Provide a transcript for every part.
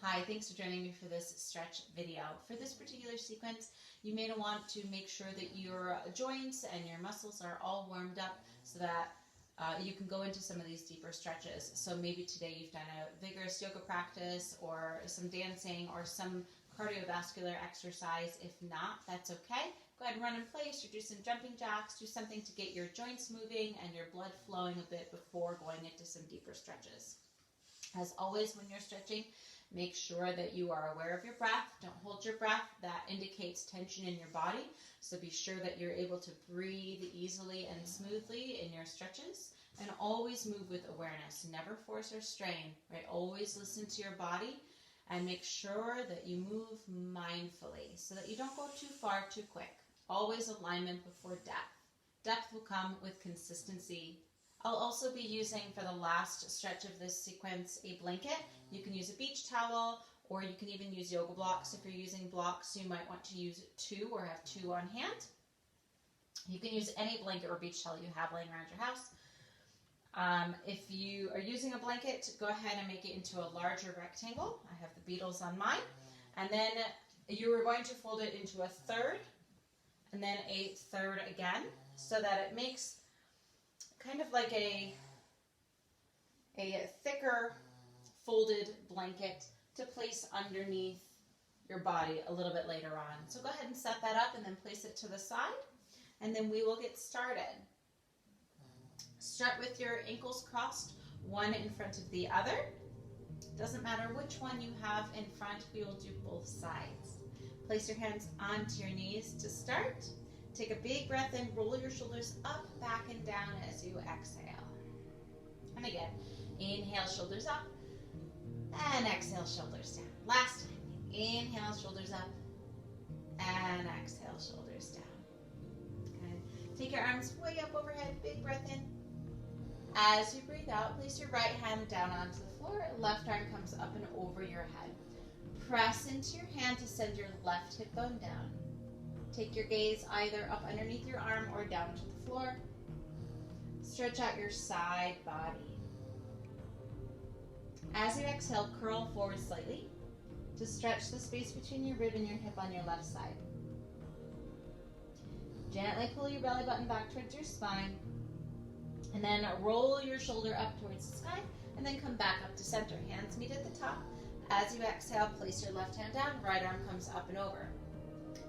Hi, thanks for joining me for this stretch video. For this particular sequence, you may want to make sure that your joints and your muscles are all warmed up so that you can go into some of these deeper stretches. So maybe today you've done a vigorous yoga practice or some dancing or some cardiovascular exercise. If not, that's okay. Go ahead and run in place or do some jumping jacks. Do something to get your joints moving and your blood flowing a bit before going into some deeper stretches. As always, when you're stretching, make sure that you are aware of your breath. Don't hold your breath. That indicates tension in your body. So be sure that you're able to breathe easily and smoothly in your stretches. And always move with awareness. Never force or strain, right? Always listen to your body and make sure that you move mindfully so that you don't go too far too quick. Always alignment before depth. Depth will come with consistency. I'll also be using, for the last stretch of this sequence, a blanket. You can use a beach towel, or you can even use yoga blocks. If you're using blocks, you might want to use 2 or have 2 on hand. You can use any blanket or beach towel you have laying around your house. If you are using a blanket, go ahead and make it into a larger rectangle. I have the Beatles on mine. And then you are going to fold it into a third, and then a third again, so that it makes kind of like a thicker folded blanket to place underneath your body a little bit later on. So go ahead and set that up and then place it to the side, and then we will get started. Start with your ankles crossed, one in front of the other. Doesn't matter which one you have in front, we will do both sides. Place your hands onto your knees to start. Take a big breath in, roll your shoulders up, back, and down as you exhale. And again, inhale, shoulders up, and exhale, shoulders down. Last time, inhale, shoulders up, and exhale, shoulders down. Good. Take your arms way up overhead, big breath in. As you breathe out, place your right hand down onto the floor, left arm comes up and over your head. Press into your hand to send your left hip bone down. Take your gaze either up underneath your arm or down to the floor. Stretch out your side body. As you exhale, curl forward slightly to stretch the space between your rib and your hip on your left side. Gently pull your belly button back towards your spine, and then roll your shoulder up towards the sky, and then come back up to center. Hands meet at the top. As you exhale, place your left hand down, right arm comes up and over.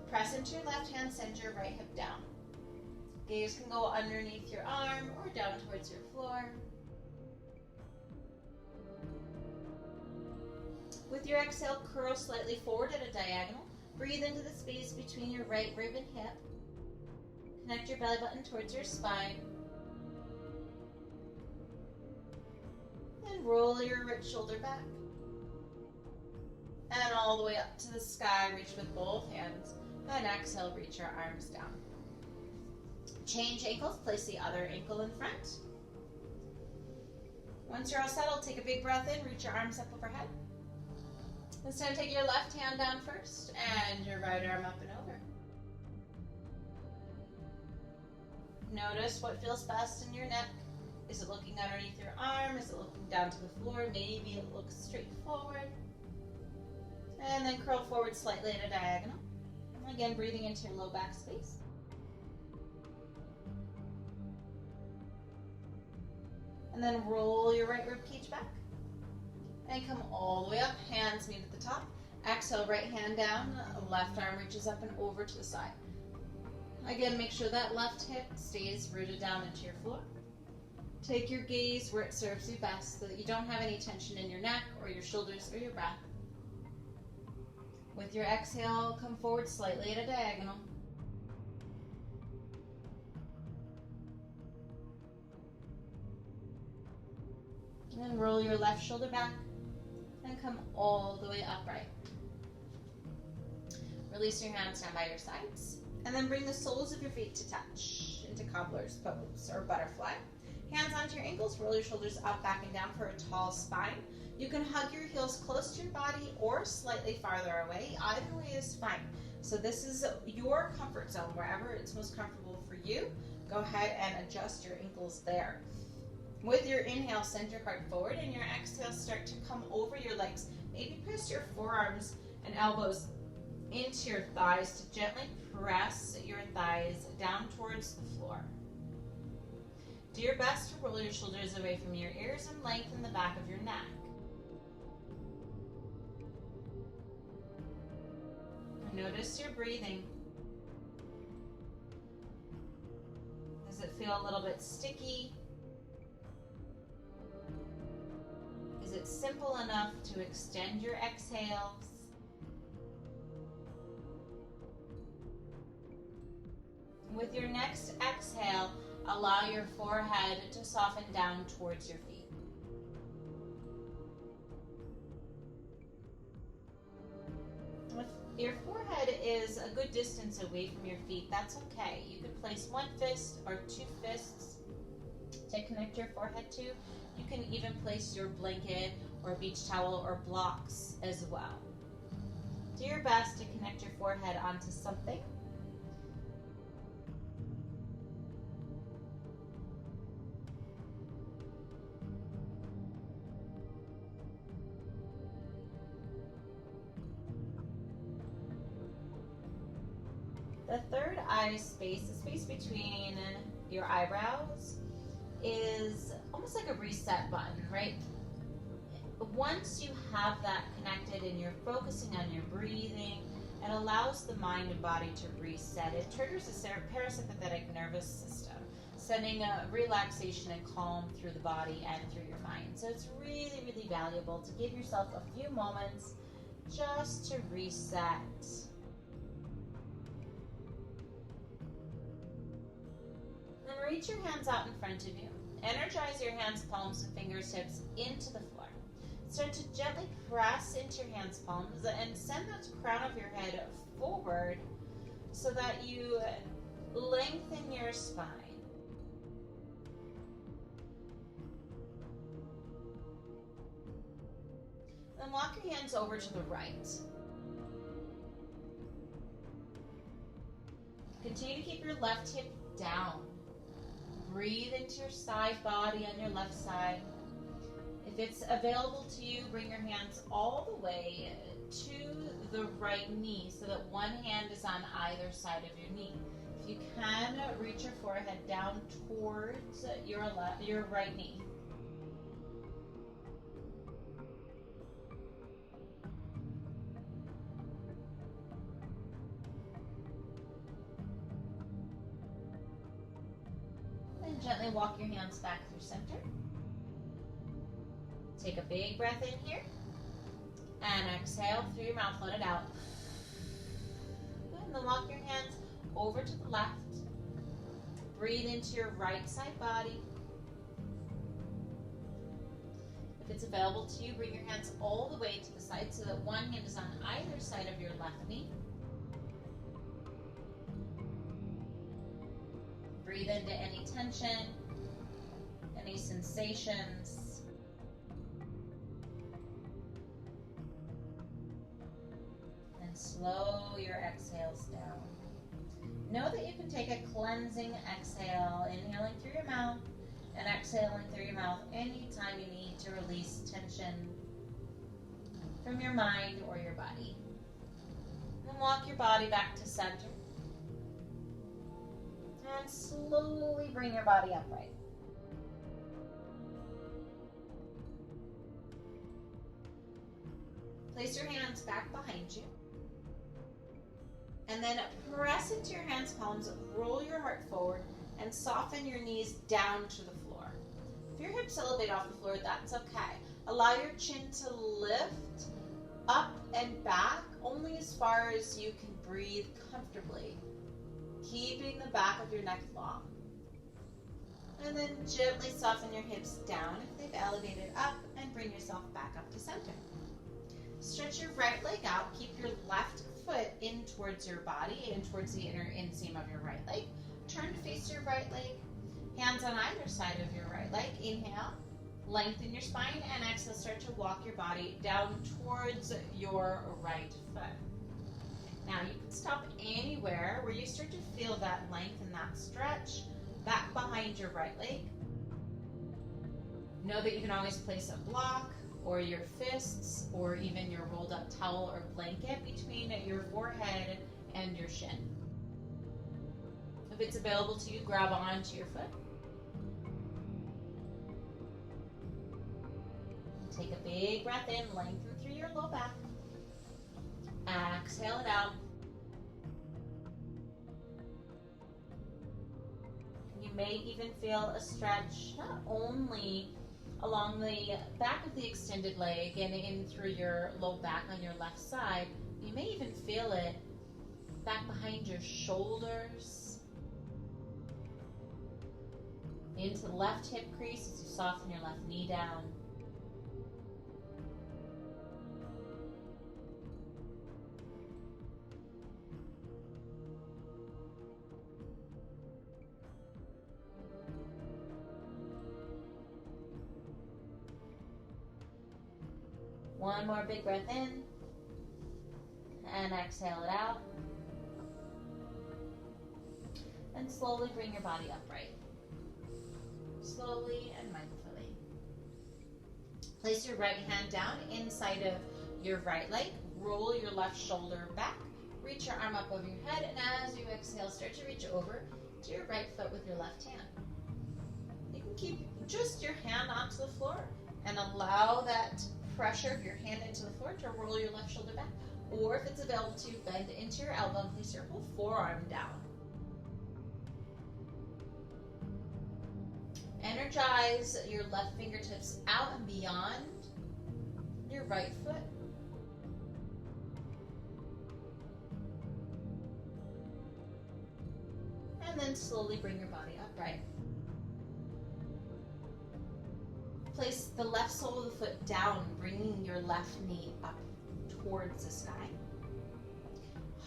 Press into your left hand, send your right hip down. Gaze can go underneath your arm or down towards your floor. With your exhale, curl slightly forward at a diagonal. Breathe into the space between your right rib and hip. Connect your belly button towards your spine. And roll your right shoulder back. And all the way up to the sky, reach with both hands. And exhale, reach your arms down. Change ankles, place the other ankle in front. Once you're all settled, take a big breath in, reach your arms up overhead. This time take your left hand down first and your right arm up and over. Notice what feels best in your neck. Is it looking underneath your arm? Is it looking down to the floor? Maybe it looks straight forward. And then curl forward slightly at a diagonal. Again, breathing into your low back space. And then roll your right rib cage back. And come all the way up, hands meet at the top. Exhale, right hand down, left arm reaches up and over to the side. Again, make sure that left hip stays rooted down into your floor. Take your gaze where it serves you best so that you don't have any tension in your neck or your shoulders or your breath. With your exhale, come forward slightly at a diagonal. And then roll your left shoulder back and come all the way upright. Release your hands down by your sides. And then bring the soles of your feet to touch into cobbler's pose or butterfly. Hands onto your ankles, roll your shoulders up, back, and down for a tall spine. You can hug your heels close to your body or slightly farther away. Either way is fine. So this is your comfort zone, wherever it's most comfortable for you. Go ahead and adjust your ankles there. With your inhale, send your heart forward, and your exhale, start to come over your legs maybe press your forearms and elbows into your thighs to gently press your thighs down towards the floor. Do your best to roll your shoulders away from your ears and lengthen the back of your neck. Notice your breathing. Does it feel a little bit sticky? Is it simple enough to extend your exhales? With your next exhale, allow your forehead to soften down towards your feet. If your forehead is a good distance away from your feet, that's okay. You can place one fist or two fists to connect your forehead to. You can even place your blanket or beach towel or blocks as well. Do your best to connect your forehead onto something. The third eye space, the space between your eyebrows, is almost like a reset button, right? Once you have that connected and you're focusing on your breathing, it allows the mind and body to reset. It triggers the parasympathetic nervous system, sending a relaxation and calm through the body and through your mind. So it's really, really valuable to give yourself a few moments just to reset. Then reach your hands out in front of you. Energize your hands, palms, and fingertips into the floor. Start to gently press into your hands, palms, and send that crown of your head forward so that you lengthen your spine. Then walk your hands over to the right. Continue to keep your left hip down. Breathe into your side body on your left side. If it's available to you, bring your hands all the way to the right knee so that one hand is on either side of your knee. If you can, reach your forehead down towards your right knee. Then gently walk your hands back through center. Take a big breath in here. And exhale through your mouth, let it out. Good, and then walk your hands over to the left. Breathe into your right side body. If it's available to you, bring your hands all the way to the side so that one hand is on either side of your left knee. Breathe into any tension, any sensations. Slow your exhales down. Know that you can take a cleansing exhale, inhaling through your mouth and exhaling through your mouth anytime you need to release tension from your mind or your body. Then walk your body back to center. And slowly bring your body upright. Place your hands back behind you. And then press into your hands, palms, roll your heart forward, and soften your knees down to the floor. If your hips elevate off the floor, that's okay. Allow your chin to lift up and back only as far as you can breathe comfortably, keeping the back of your neck long. And then gently soften your hips down if they've elevated up, and bring yourself back up to center. Stretch your right leg out. Keep your left foot in towards your body and towards the inner inseam of your right leg. Turn to face your right leg. Hands on either side of your right leg. Inhale, lengthen your spine, and exhale, start to walk your body down towards your right foot. Now you can stop anywhere where you start to feel that length and that stretch back behind your right leg. Know that you can always place a block or your fists, or even your rolled up towel or blanket between your forehead and your shin. If it's available to you, grab onto your foot. Take a big breath in, lengthen through your low back. Exhale it out. You may even feel a stretch, not only along the back of the extended leg and in through your low back on your left side. You may even feel it back behind your shoulders, into the left hip crease as you soften your left knee down. One more big breath in, and exhale it out. And slowly bring your body upright. Slowly and mindfully. Place your right hand down inside of your right leg. Roll your left shoulder back. Reach your arm up over your head, and as you exhale, start to reach over to your right foot with your left hand. You can keep just your hand onto the floor and allow that pressure of your hand into the floor to roll your left shoulder back. Or if it's available to you, bend into your elbow and place your whole forearm down. Energize your left fingertips out and beyond your right foot. And then slowly bring your body upright. Place the left sole of the foot down, bringing your left knee up towards the sky.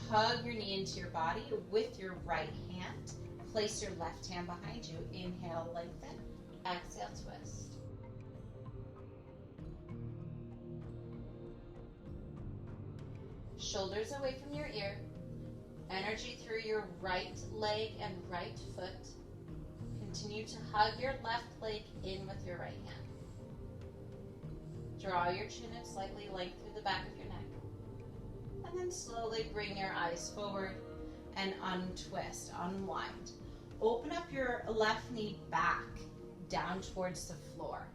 Hug your knee into your body with your right hand. Place your left hand behind you. Inhale, lengthen. Exhale, twist. Shoulders away from your ear. Energy through your right leg and right foot. Continue to hug your left leg in with your right hand. Draw your chin in slightly, lengthen the back of your neck. And then slowly bring your eyes forward and untwist, unwind. Open up your left knee back down towards the floor.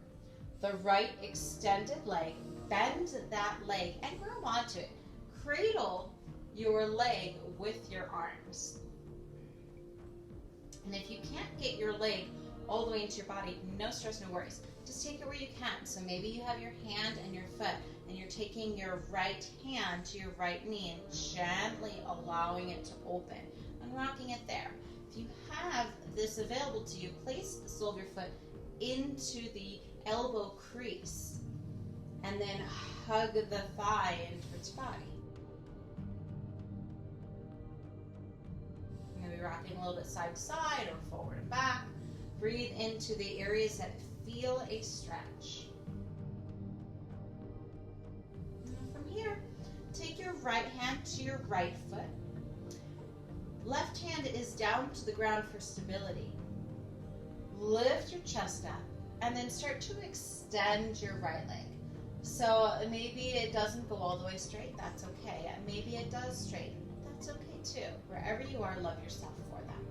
The right extended leg, bend that leg and grow onto it. Cradle your leg with your arms. And if you can't get your leg all the way into your body, no stress, no worries. Just take it where you can. So maybe you have your hand and your foot, and you're taking your right hand to your right knee and gently allowing it to open and rocking it there. If you have this available to you, place the sole of your foot into the elbow crease and then hug the thigh into its body. Maybe rocking a little bit side to side or forward and back. Breathe into the areas that feel a stretch. And from here, take your right hand to your right foot. Left hand is down to the ground for stability. Lift your chest up and then start to extend your right leg. So maybe it doesn't go all the way straight, that's okay. Maybe it does straighten, that's okay too. Wherever you are, love yourself for that.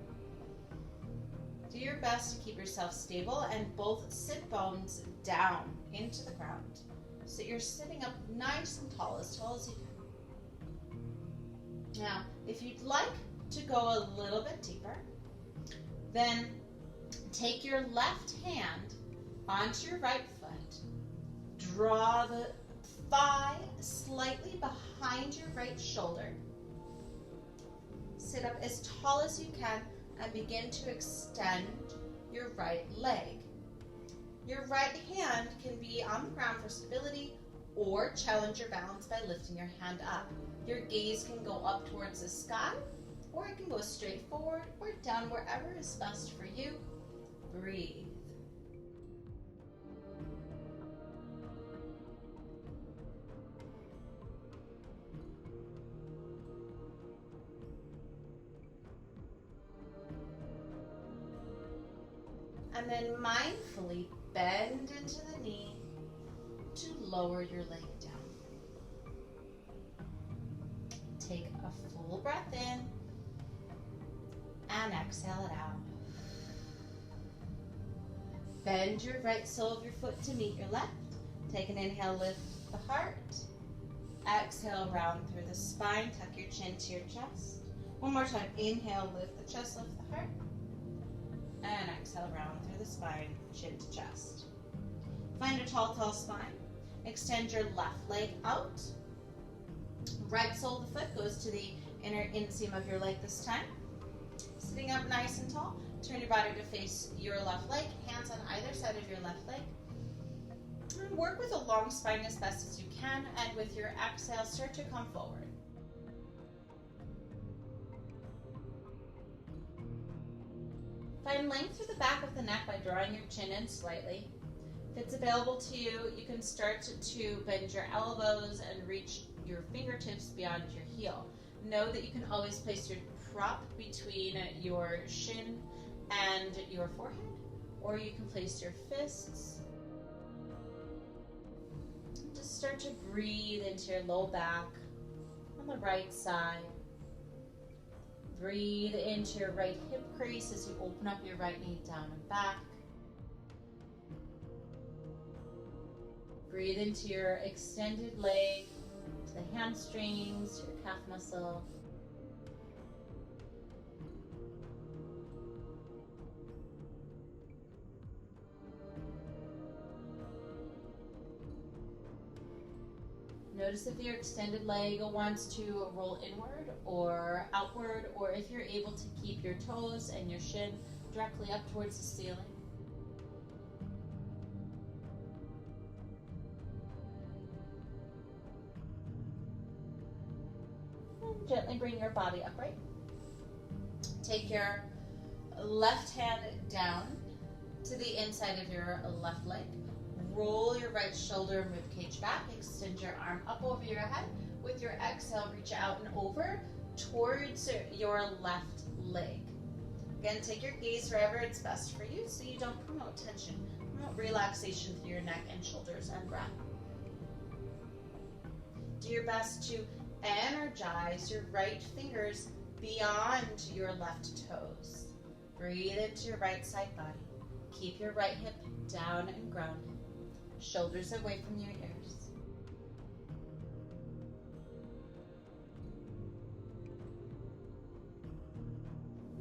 Do your best to keep yourself stable and both sit bones down into the ground. So you're sitting up nice and tall as you can. Now, if you'd like to go a little bit deeper, then take your left hand onto your right foot. Draw the thigh slightly behind your right shoulder. Sit up as tall as you can and begin to extend your right leg. Your right hand can be on the ground for stability or challenge your balance by lifting your hand up. Your gaze can go up towards the sky, or it can go straight forward or down, wherever is best for you. Breathe. And then mindfully bend into the knee, to lower your leg down. Take a full breath in and exhale it out. Bend your right sole of your foot to meet your left. Take an inhale, lift the heart. Exhale, round through the spine. Tuck your chin to your chest. One more time. Inhale, lift the chest, lift the heart. And exhale, round through the spine, chin to chest. Find a tall, tall spine. Extend your left leg out. Right sole of the foot goes to the inner inseam of your leg this time. Sitting up nice and tall. Turn your body to face your left leg. Hands on either side of your left leg. And work with a long spine as best as you can. And with your exhale, start to come forward. Find length through the back of the neck by drawing your chin in slightly. If it's available to you, you can start to bend your elbows and reach your fingertips beyond your heel. Know that you can always place your prop between your shin and your forehead, or you can place your fists. Just start to breathe into your low back on the right side. Breathe into your right hip crease as you open up your right knee down and back. Breathe into your extended leg, to the hamstrings, to your calf muscle. Notice if your extended leg wants to roll inward or outward, or if you're able to keep your toes and your shin directly up towards the ceiling. And gently bring your body upright. Take your left hand down to the inside of your left leg. Roll your right shoulder and ribcage back. Extend your arm up over your head. With your exhale, reach out and over towards your left leg. Again, take your gaze wherever it's best for you so you don't promote tension. Promote relaxation through your neck and shoulders and breath. Do your best to energize your right fingers beyond your left toes. Breathe into your right side body. Keep your right hip down and grounded. Shoulders away from your ears.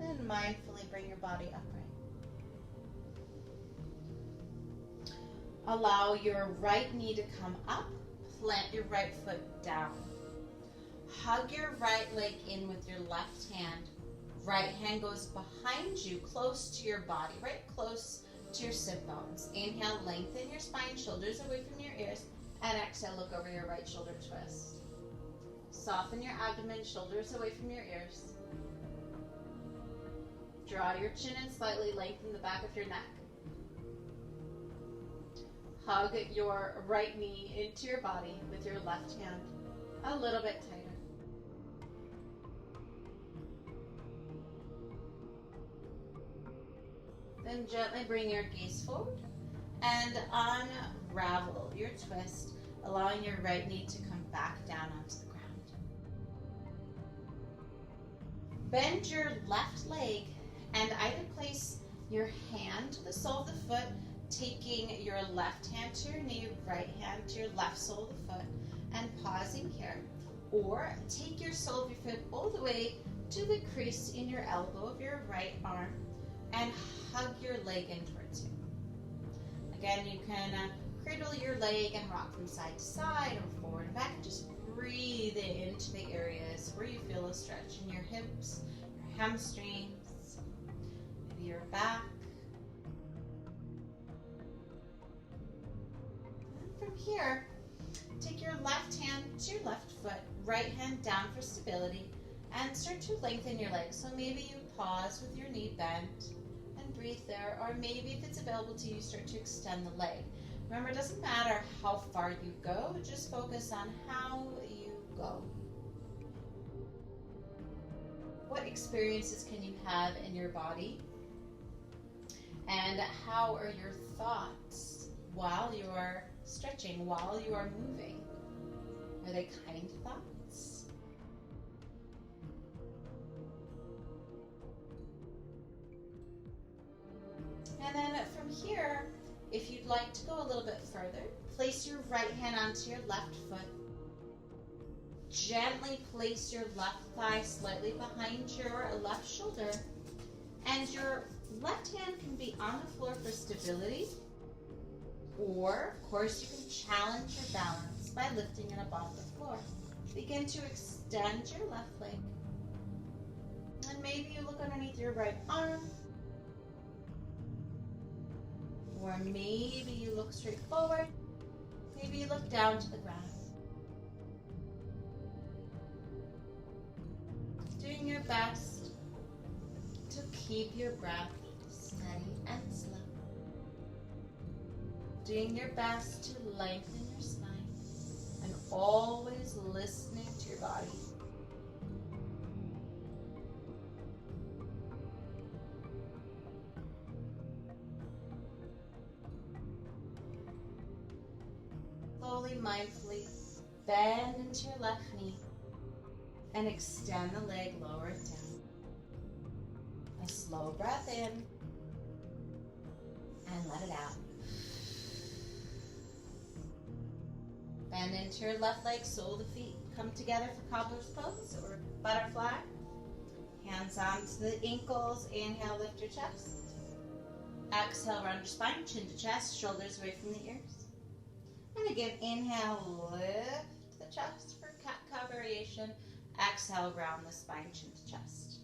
And mindfully bring your body upright. Allow your right knee to come up. Plant your right foot down. Hug your right leg in with your left hand. Right hand goes behind you, close to your body, right close to your sit bones. Inhale, lengthen your spine, shoulders away from your ears, and exhale, look over your right shoulder, twist. Soften your abdomen, shoulders away from your ears. Draw your chin in slightly, lengthen the back of your neck. Hug your right knee into your body with your left hand a little bit tighter. Then gently bring your gaze forward and unravel your twist, allowing your right knee to come back down onto the ground. Bend your left leg and either place your hand to the sole of the foot, taking your left hand to your knee, right hand to your left sole of the foot, and pausing here. Or take your sole of your foot all the way to the crease in your elbow of your right arm and hug your leg in towards you. Again, you can cradle your leg and rock from side to side or forward and back. Just breathe into the areas where you feel a stretch in your hips, your hamstrings, maybe your back. And from here, take your left hand to your left foot, right hand down for stability, and start to lengthen your legs. So maybe you pause with your knee bent and breathe there, or maybe if it's available to you, start to extend the leg. Remember, it doesn't matter how far you go, just focus on how you go. What experiences can you have in your body? And how are your thoughts while you're stretching while you are moving? Are they kind thoughts? And then from here, if you'd like to go a little bit further, place your right hand onto your left foot. Gently place your left thigh slightly behind your left shoulder. And your left hand can be on the floor for stability. Or, of course, you can challenge your balance by lifting it above the floor. Begin to extend your left leg. And maybe you look underneath your right arm. Or maybe you look straight forward. Maybe you look down to the ground. Doing your best to keep your breath steady and slow. Doing your best to lengthen your spine and always listening to your body. Slowly, mindfully bend into your left knee and extend the leg, lower it down. A slow breath in and let it out. Bend into your left leg, sole the feet come together for cobbler's pose or butterfly. Hands onto the ankles. Inhale, lift your chest. Exhale, round your spine, chin to chest, shoulders away from the ears. And again, inhale, lift the chest for cat-cow variation. Exhale, round the spine, chin to chest.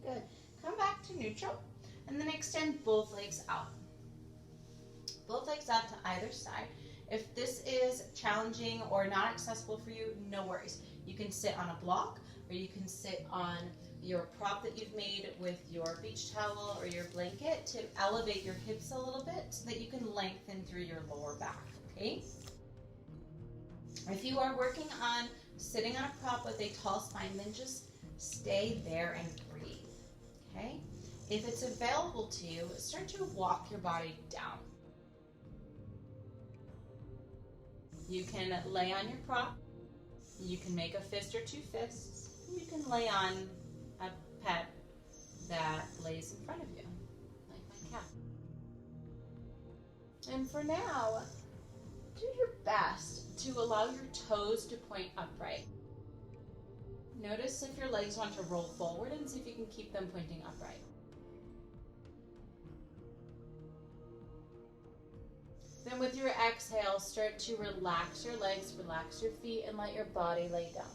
Good. Come back to neutral, and then extend both legs out. Both legs out to either side. If this is challenging or not accessible for you, no worries. You can sit on a block, or you can sit on your prop that you've made with your beach towel or your blanket to elevate your hips a little bit so that you can lengthen through your lower back, okay? If you are working on sitting on a prop with a tall spine, then just stay there and breathe, okay? If it's available to you, start to walk your body down. You can lay on your prop. You can make a fist or two fists. You can lay on a pet that lays in front of you, like my cat. And for now, do your best to allow your toes to point upright. Notice if your legs want to roll forward and see if you can keep them pointing upright. Then with your exhale, start to relax your legs, relax your feet, and let your body lay down.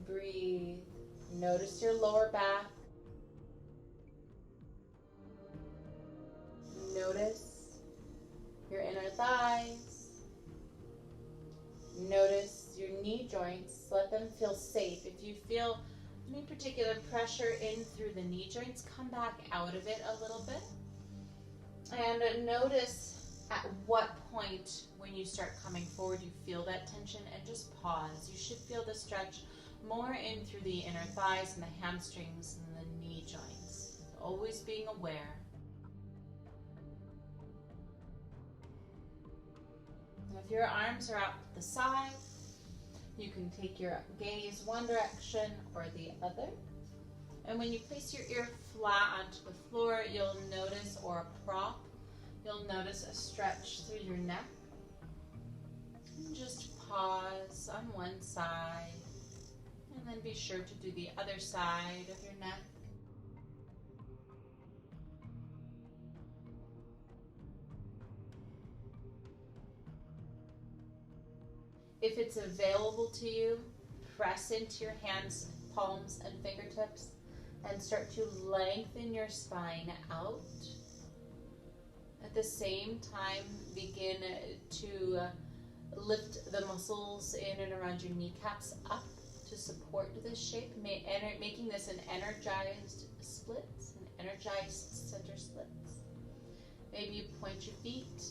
Breathe. Notice your lower back. Notice your inner thighs. Notice your knee joints. Let them feel safe. If you feel any particular pressure in through the knee joints, come back out of it a little bit. And notice at what point when you start coming forward you feel that tension, and just pause. You should feel the stretch more in through the inner thighs and the hamstrings and the knee joints. Always being aware. If your arms are out to the side, you can take your gaze one direction or the other. And when you place your ear flat onto the floor, you'll notice, or a prop, you'll notice a stretch through your neck. And just pause on one side, and then be sure to do the other side of your neck. If it's available to you, press into your hands, palms, and fingertips and start to lengthen your spine out. At the same time, begin to lift the muscles in and around your kneecaps up to support this shape, making this an energized splits, an energized center splits. Maybe you point your feet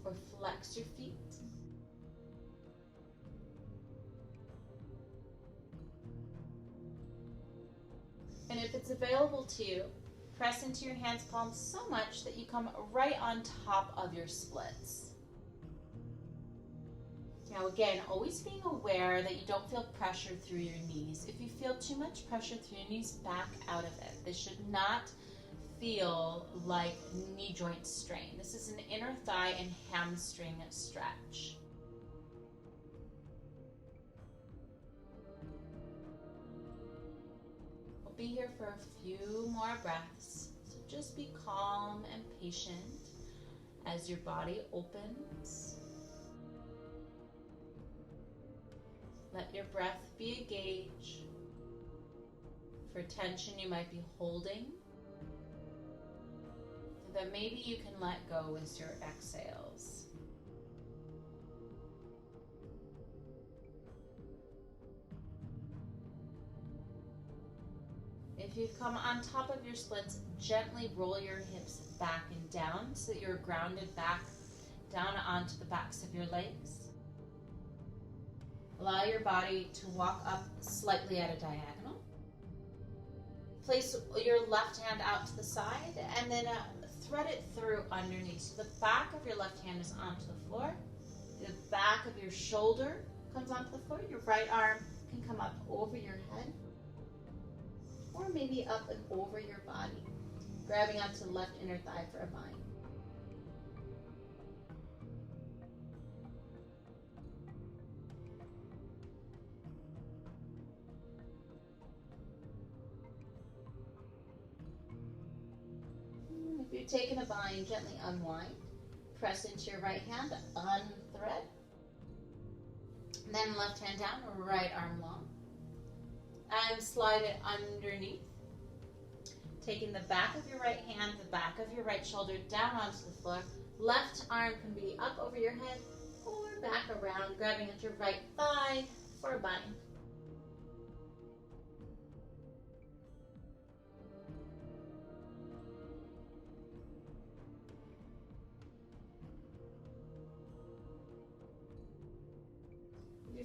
or flex your feet. is available to you, press into your hands palms so much that you come right on top of your splits. Now again, always being aware that you don't feel pressure through your knees. If you feel too much pressure through your knees, back out of it. This should not feel like knee joint strain. This is an inner thigh and hamstring stretch. We'll be here for a few more breaths, so just be calm and patient as your body opens. Let your breath be a gauge for tension you might be holding, that maybe you can let go with your exhales. If you've come on top of your splits, gently roll your hips back and down so that you're grounded back down onto the backs of your legs. Allow your body to walk up slightly at a diagonal. Place your left hand out to the side and then thread it through underneath. So the back of your left hand is onto the floor. The back of your shoulder comes onto the floor. Your right arm can come up over your head or maybe up and over your body, grabbing onto the left inner thigh for a bind. If you've taken a bind, gently unwind. Press into your right hand, unthread. Then left hand down, right arm long. And slide it underneath. Taking the back of your right hand, the back of your right shoulder down onto the floor. Left arm can be up over your head or back around, grabbing at your right thigh for a bind.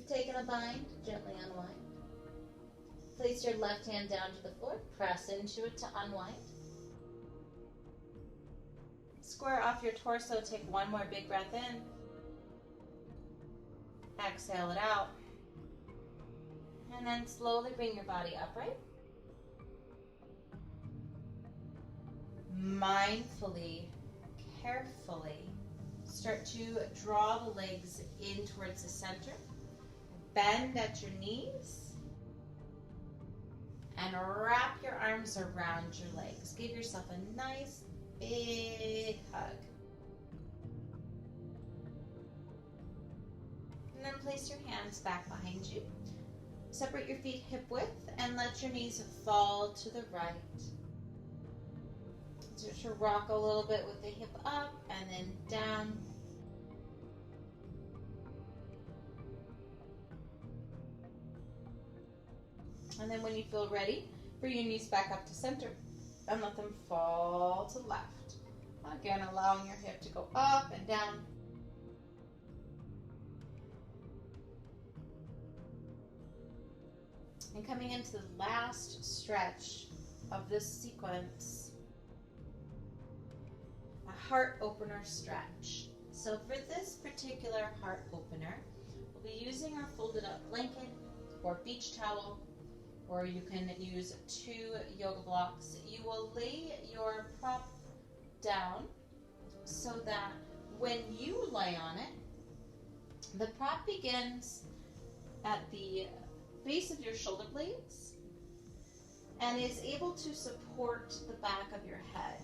Taken a bind, gently unwind. Place your left hand down to the floor, press into it to unwind. Square off your torso, take one more big breath in. Exhale it out. And then slowly bring your body upright. Mindfully, carefully, start to draw the legs in towards the center. Bend at your knees and wrap your arms around your legs. Give yourself a nice big hug. And then place your hands back behind you. Separate your feet hip width and let your knees fall to the right. Start to rock a little bit with the hip up and then down. And then when you feel ready, bring your knees back up to center and let them fall to the left. Again, allowing your hip to go up and down. And coming into the last stretch of this sequence, a heart opener stretch. So for this particular heart opener, we'll be using our folded up blanket or beach towel, or you can use 2 yoga blocks. You will lay your prop down so that when you lay on it, the prop begins at the base of your shoulder blades and is able to support the back of your head.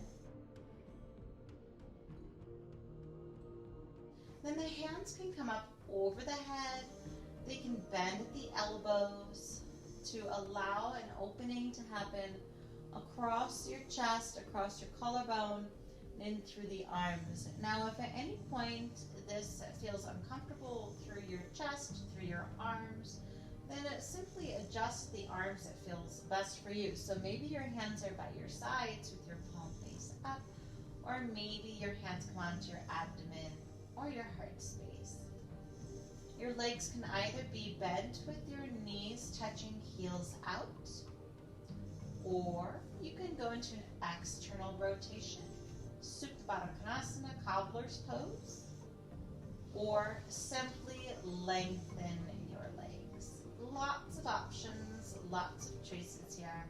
Then the hands can come up over the head. They can bend at the elbows to allow an opening to happen across your chest, across your collarbone, and in through the arms. Now, if at any point this feels uncomfortable through your chest, through your arms, then simply adjust the arms that feels best for you. So maybe your hands are by your sides with your palm face up, or maybe your hands come onto your abdomen or your heart space. Your legs can either be bent with your knees touching heels out, Or you can go into an external rotation, Supta Baddha Konasana, cobbler's pose, or simply lengthen your legs. Lots of options, lots of choices here.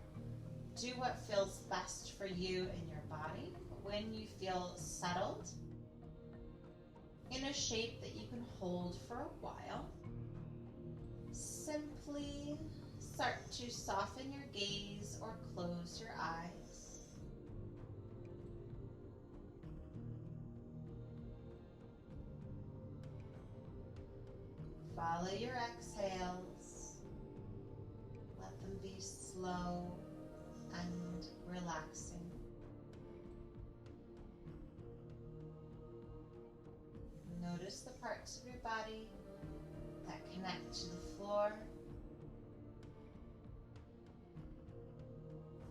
Do what feels best for you and your body. When you feel settled in a shape that you can hold for a while, simply start to soften your gaze or close your eyes. Follow your exhales. Let them be slow and relaxing. Notice the parts of your body that connect to the floor,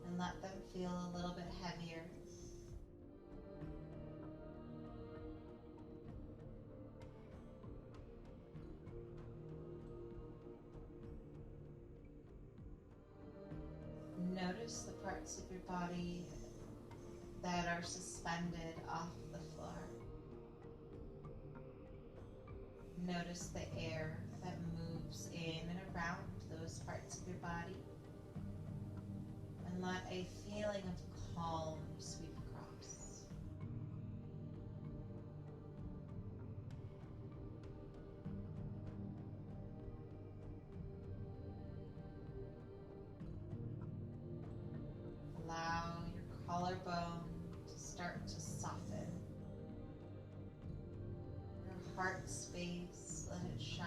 and let them feel a little bit heavier. Notice the parts of your body that are suspended off the floor. Notice the air that moves in and around those parts of your body. And let a feeling of calm sweep across. Allow your collarbone to start to soften. Your heart space, let it shine.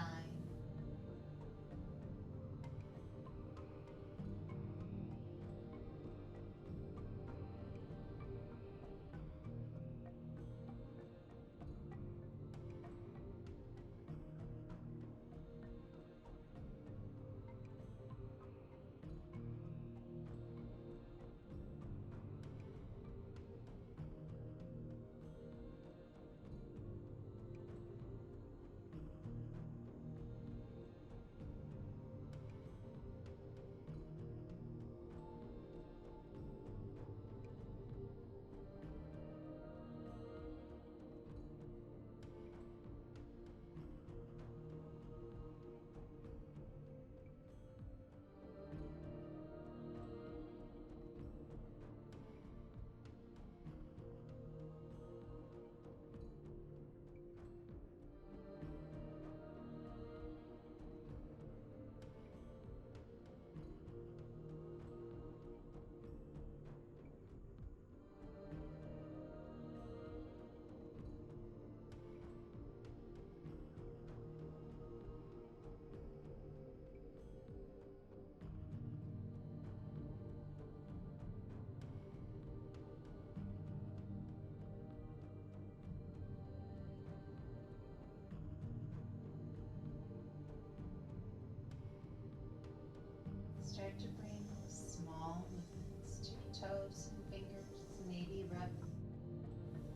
Start to bring small movements to your toes and fingers. Maybe rub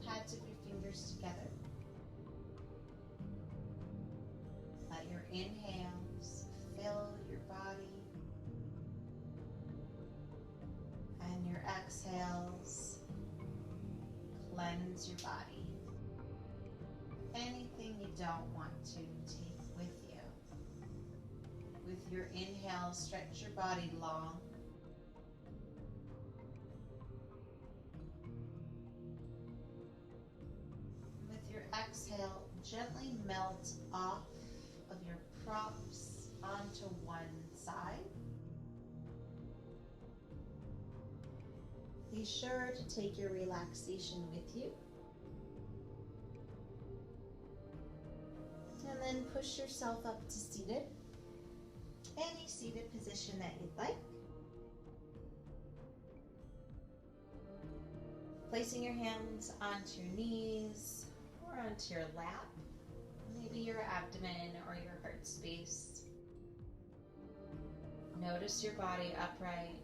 pads of your fingers together. Let your inhales fill your body, and your exhales cleanse your body. Anything you don't want to take with you. With your inhale, stretch your body long. With your exhale, gently melt off of your props onto one side. Be sure to take your relaxation with you. And then push yourself up to seated. Any seated position that you'd like. Placing your hands onto your knees or onto your lap, maybe your abdomen or your heart space. Notice your body upright.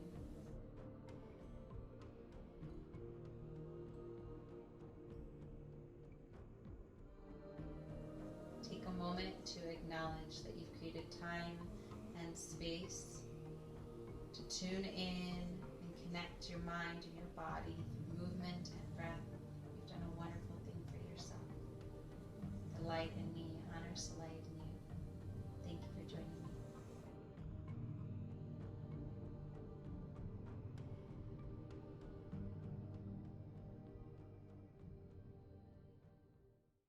Take a moment to acknowledge that you've created time and space to tune in and connect your mind and your body through movement and breath. You've done a wonderful thing for yourself. The light in me honors the light in you. Thank you for joining me.